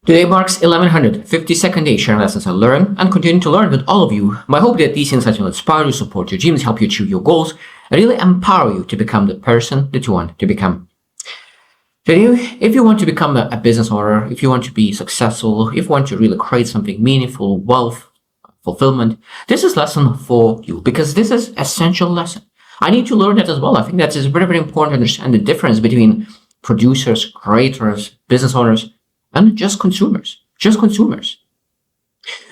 Today marks 1152nd day sharing lessons I learn and continue to learn with all of you. My hope that these insights will inspire you, support your dreams, help you achieve your goals, and really empower you to become the person that you want to become. Today, if you want to become a business owner, if you want to be successful, if you want to really create something meaningful, wealth, fulfillment, this is lesson for you because this is essential lesson. I need to learn that as well. I think that is very, very important to understand the difference between producers, creators, business owners, and just consumers. Just consumers.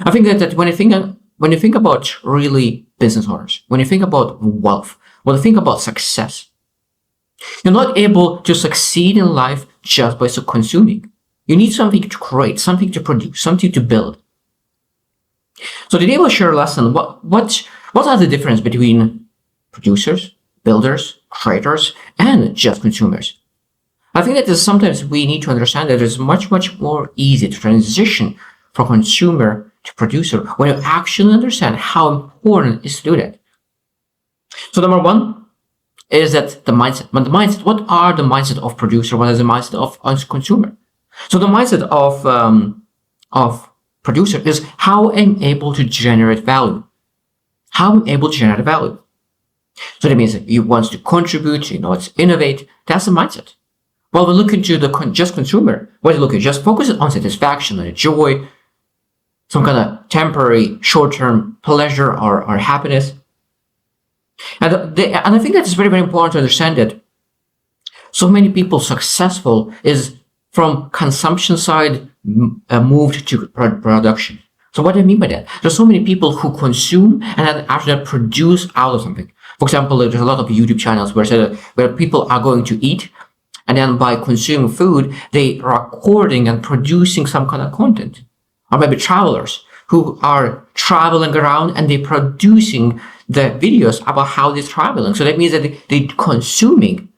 I think that when you think about really business owners, when you think about wealth, when you think about success, you're not able to succeed in life just by consuming. You need something to create, something to produce, something to build. So today we'll share a lesson. What are the difference between producers, builders, creators, and just consumers? I think that sometimes we need to understand that it's much, much more easy to transition from consumer to producer when you actually understand how important it is to do that. So number one is that the mindset. But the mindset, what are the mindset of producer? What is the mindset of consumer? So the mindset of producer is how I'm able to generate value. How I'm able to generate value. So that means that you want to contribute, it's innovate. That's the mindset. Well, we look into the just consumer. What do you look at? Just focus on satisfaction and joy, some kind of temporary, short-term pleasure or happiness. And I think that it's very, very important to understand that so many people successful is from consumption side moved to production. So what do I mean by that? There's so many people who consume and then after that produce out of something. For example, there's a lot of YouTube channels where people are going to eat, and then by consuming food, they are recording and producing some kind of content. Or maybe travelers who are traveling around and they're producing the videos about how they're traveling. So that means that they're consuming,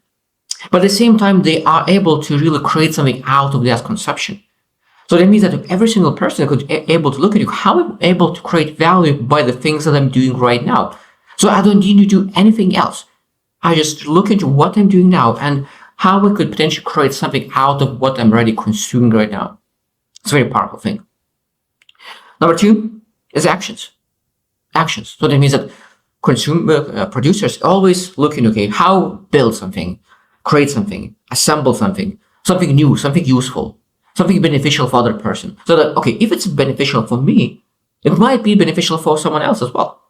but at the same time, they are able to really create something out of that consumption. So that means that every single person could be able to look at you, how I'm able to create value by the things that I'm doing right now. So I don't need to do anything else. I just look into what I'm doing now and how we could potentially create something out of what I'm already consuming right now. It's a very powerful thing. Number two is actions. Actions. So that means that producers always looking, okay, how build something, create something, assemble something new, something useful, something beneficial for other person. So that, okay, if it's beneficial for me, it might be beneficial for someone else as well.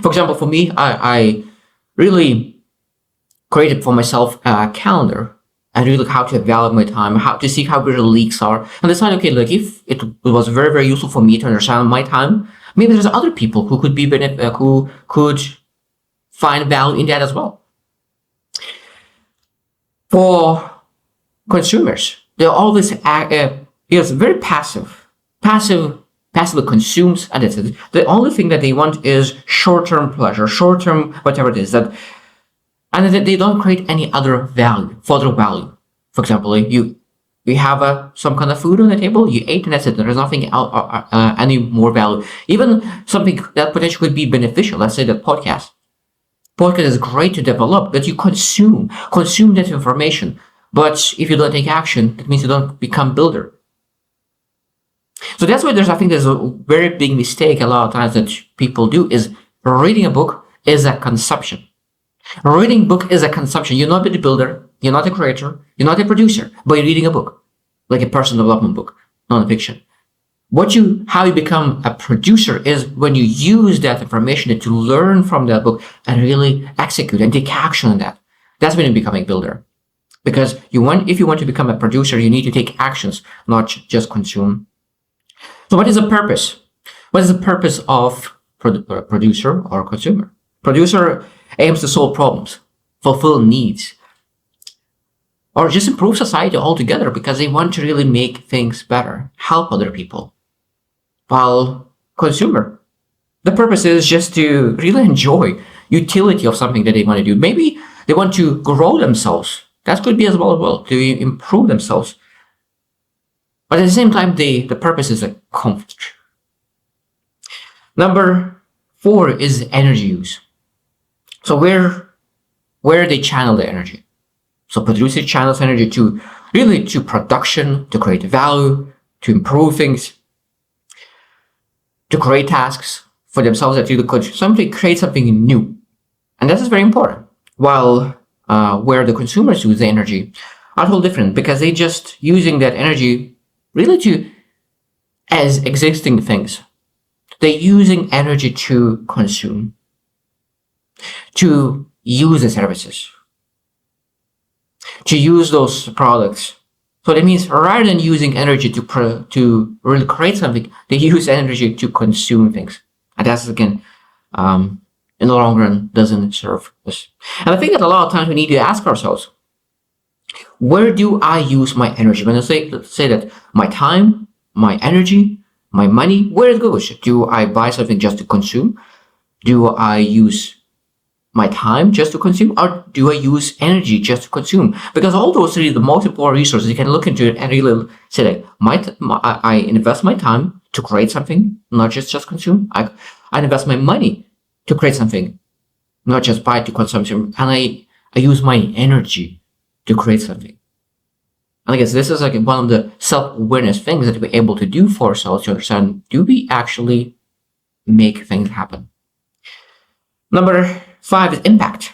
For example, for me, I really created for myself a calendar and really look how to evaluate my time, how to see how where the leaks are, and decide, okay, like if it was very, very useful for me to understand my time, maybe there's other people who could be who could find value in that as well. For consumers, they're always very passively consumes, and that's it. The only thing that they want is short-term pleasure, short-term whatever it is that. And they don't create any other value, further value. For example, you have some kind of food on the table, you ate and that's it. There's nothing any more value. Even something that potentially could be beneficial. Let's say the podcast. Podcast is great to develop, but you consume that information. But if you don't take action, that means you don't become builder. So that's why I think there's a very big mistake a lot of times that people do is reading a book is a consumption. Reading book is a consumption. You're not a builder, you're not a creator, you're not a producer, but you're reading a book, like a personal development book, non-fiction. How you become a producer is when you use that information to learn from that book and really execute and take action on that. That's when you become a builder. Because if you want to become a producer, you need to take actions, not just consume. So what is the purpose? What is the purpose of producer or consumer? Producer aims to solve problems, fulfill needs, or just improve society altogether because they want to really make things better, help other people. While consumer, the purpose is just to really enjoy utility of something that they want to do. Maybe they want to grow themselves. That could be as well, to improve themselves. But at the same time, the purpose is a comfort. Number 4 is energy use. So where they channel the energy. So producer channels energy to really to production, to create value, to improve things, to create tasks for themselves that really could something create something new. And this is very important. While where the consumers use the energy are all different because they just using that energy really to as existing things. They're using energy to consume, to use the services, to use those products. So that means rather than using energy to really create something, they use energy to consume things. And that's again, in the long run, doesn't serve us. And I think that a lot of times we need to ask ourselves, where do I use my energy? When I say that my time, my energy, my money, where it goes? Do I buy something just to consume? Do I use my time just to consume, or do I use energy just to consume? Because all those three are the most important resources. You can look into it and really say that I invest my time to create something, not just consume. I invest my money to create something, not just buy to consumption, and I use my energy to create something. And I guess this is like one of the self-awareness things that we're able to do for ourselves to understand, do we actually make things happen? Number 5 is impact.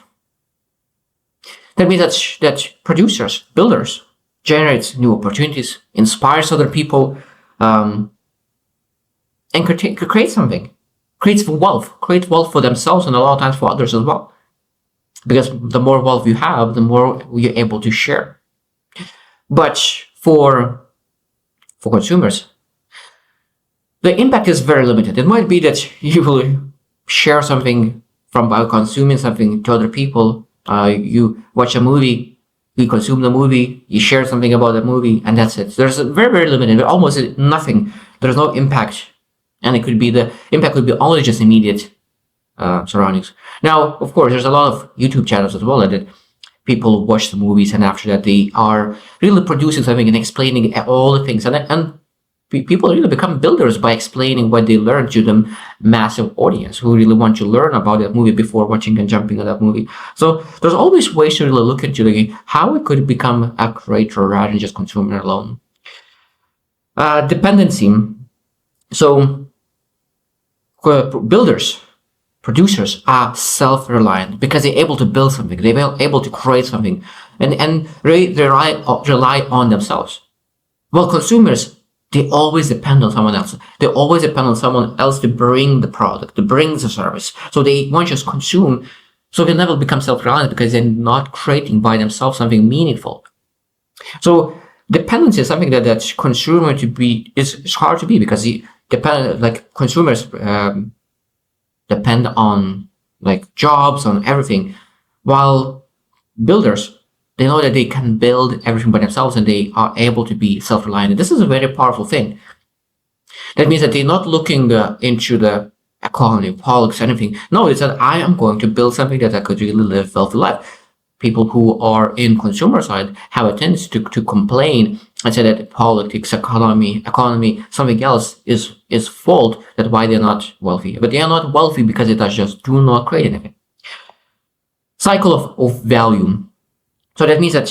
That means that producers, builders, generates new opportunities, inspires other people, and could create something, creates wealth for themselves and a lot of times for others as well. Because the more wealth you have, the more you're able to share. But for consumers, the impact is very limited. It might be that you will share something by consuming something to other people. You watch a movie, you consume the movie, you share something about the movie, and that's it. There's a very limited, almost nothing. There's no impact, and the impact could be only just immediate surroundings. Now, of course, there's a lot of YouTube channels as well that people watch the movies, and after that, they are really producing something and explaining all the things, and people really become builders by explaining what they learned to the massive audience who really want to learn about that movie before watching and jumping on that movie. So there's always ways to really look into how it could become a creator rather than just consumer alone. Dependency. So builders, producers are self-reliant because they're able to build something, they're able to create something, and they rely on themselves. Well, consumers, they always depend on someone else. They always depend on someone else to bring the product, to bring the service. So they won't just consume. So they never become self-reliant because they're not creating by themselves something meaningful. So dependency is something that consumer is hard to be because consumers depend on jobs, on everything, while builders, they know that they can build everything by themselves and they are able to be self-reliant. And this is a very powerful thing. That means that they're not looking into the economy, politics, anything. No, it's that I am going to build something that I could really live a wealthy life. People who are in consumer side have a tendency to complain and say that politics, economy, something else is fault, that why they're not wealthy. But they are not wealthy because they just do not create anything. Cycle of value. So that means that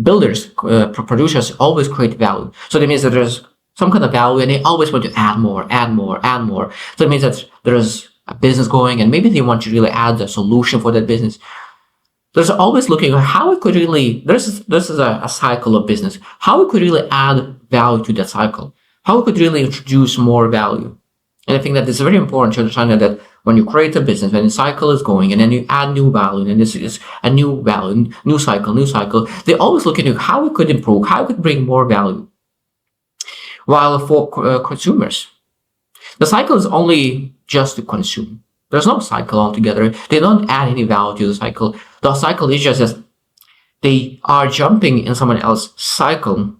builders, producers always create value. So that means that there's some kind of value and they always want to add more. So it means that there's a business going and maybe they want to really add a solution for that business. There's always looking at how it could really, this is a cycle of business, how it could really add value to that cycle, how it could really introduce more value. And I think that it's very important to understand that when you create a business, when the cycle is going and then you add new value, and this is a new value, new cycle, they're always looking at how it could improve, how it could bring more value. While for consumers, the cycle is only just to consume. There's no cycle altogether. They don't add any value to the cycle. The cycle is just as they are jumping in someone else's cycle,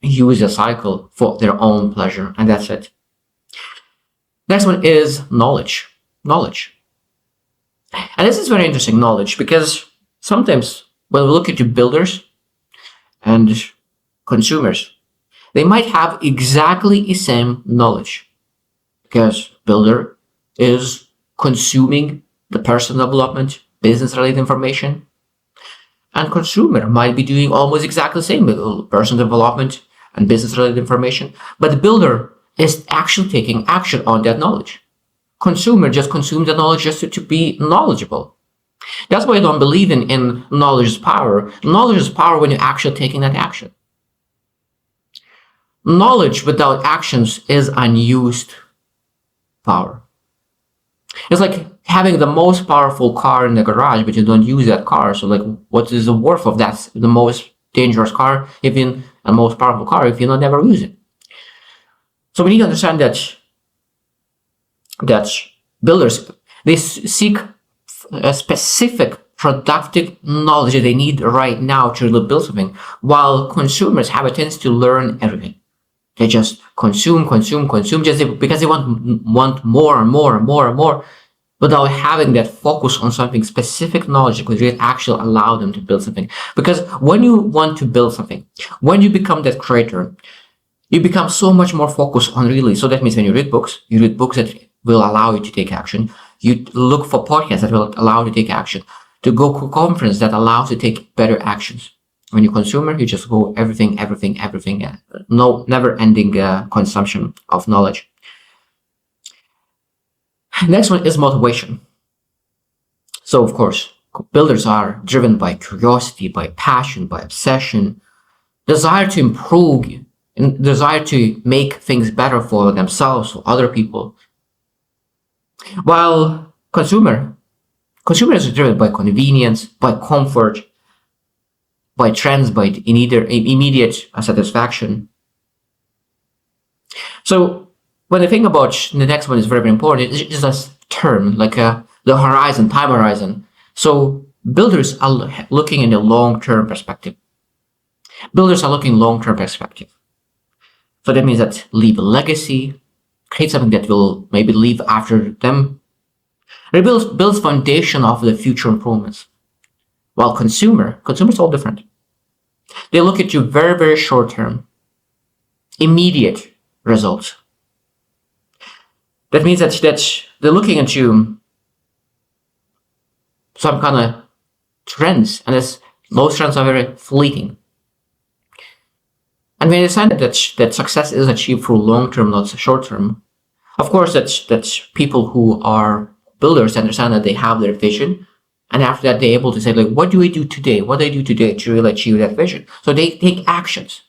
use the cycle for their own pleasure, and that's it. Next one is knowledge. And this is very interesting, knowledge, because sometimes when we look into builders and consumers, they might have exactly the same knowledge because builder is consuming the personal development, business-related information. And consumer might be doing almost exactly the same with personal development and business-related information, but the builder is actually taking action on that knowledge. Consumer just consumes the knowledge just to be knowledgeable. That's why I don't believe in knowledge is power. Knowledge is power when you're actually taking that action. Knowledge without actions is unused power. It's like having the most powerful car in the garage, but you don't use that car. So, like, what is the worth of that? The most dangerous car, even a most powerful car, if you don't never use it. So we need to understand that builders, they seek a specific productive knowledge that they need right now to really build something, while consumers have a tendency to learn everything. They just consume just because they want more and more and more and more, without having that focus on something specific knowledge that could really actually allow them to build something. Because when you want to build something, when you become that creator, you become so much more focused on really. So that means when you read books that will allow you to take action. You look for podcasts that will allow you to take action. To go to a conference that allows you to take better actions. When you're a consumer, you just go everything. No never-ending consumption of knowledge. Next one is motivation. So, of course, builders are driven by curiosity, by passion, by obsession, desire to improve, and desire to make things better for themselves or other people. While consumers are driven by convenience, by comfort, by trends, by immediate satisfaction. So when I think about the next one is very, very important, it's just a term like the horizon, time horizon. So builders are looking in a long-term perspective. Builders are looking long-term perspective. So that means that leave a legacy, create something that will maybe leave after them. It builds foundation of the future improvements. While consumers all different. They look at you very, very short term, immediate results. That means that they're looking at you some kind of trends, and those trends are very fleeting. And we understand that success is achieved through long term, not short term. Of course, that's people who are builders understand that they have their vision, and after that they're able to say, like, what do I do today? What do I do today to really achieve that vision? So they take actions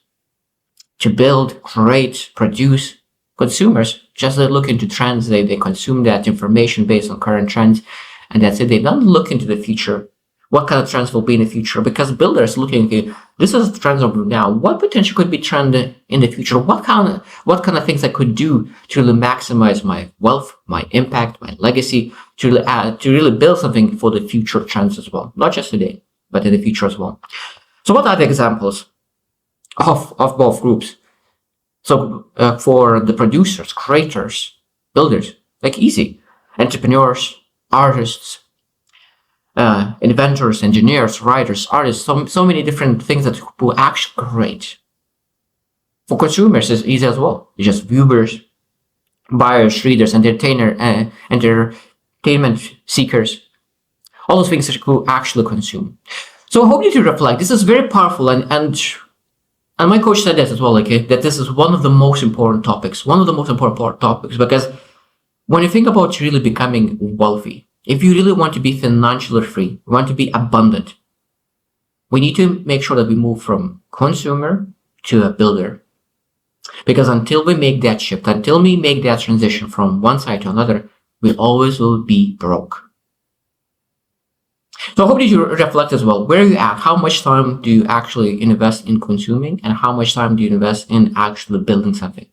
to build, create, produce. Consumers just look into trends. They consume that information based on current trends, and that's it. They don't look into the future. What kind of trends will be in the future? Because builders looking at this is the trends of now. What potential could be trend in the future? What kind of things I could do to really maximize my wealth, my impact, my legacy, to really build something for the future trends as well, not just today, but in the future as well. So what are the examples of both groups? So for the producers, creators, builders, like easy, entrepreneurs, artists, inventors, engineers, writers, artists, so many different things that people actually create. For consumers, it's easy as well. It's just viewers, buyers, readers, entertainment seekers, all those things that people actually consume. So I hope you to reflect. This is very powerful, and my coach said that as well, okay, that this is one of the most important topics, because when you think about really becoming wealthy, if you really want to be financially free, want to be abundant, we need to make sure that we move from consumer to a builder. Because until we make that shift, until we make that transition from one side to another, we always will be broke. So I hope that you reflect as well. Where are you at? How much time do you actually invest in consuming, and how much time do you invest in actually building something?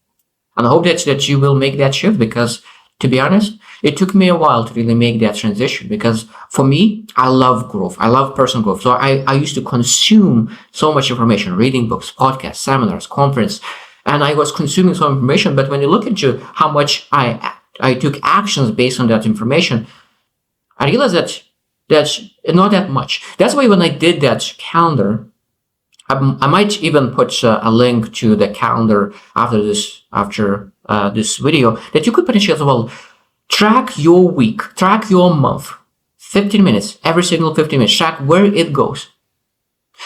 And I hope that you will make that shift, because to be honest, it took me a while to really make that transition, because for me, I love growth. I love personal growth. So I used to consume so much information, reading books, podcasts, seminars, conference, and I was consuming some information. But when you look into how much I took actions based on that information, I realized that that's not that much. That's why when I did that calendar, I might even put a link to the calendar after this video, that you could potentially as well track your week, track your month, 15 minutes, every single 15 minutes, track where it goes.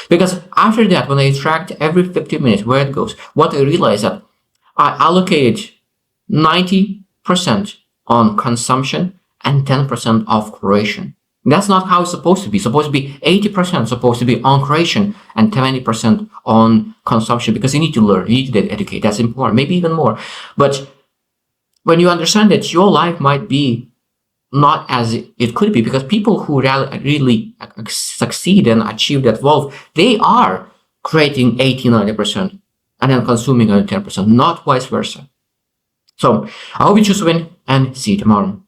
Because after that, when I tracked every 15 minutes where it goes, what I realized that I allocated 90% on consumption and 10% of creation. That's not how it's supposed to be. It's supposed to be 80% supposed to be on creation and 20% on consumption, because you need to learn, you need to educate. That's important, maybe even more. But when you understand that your life might be not as it could be, because people who really succeed and achieve that wealth, they are creating 80-90% and then consuming only 10%, not vice versa. So I hope you choose to win, and see you tomorrow.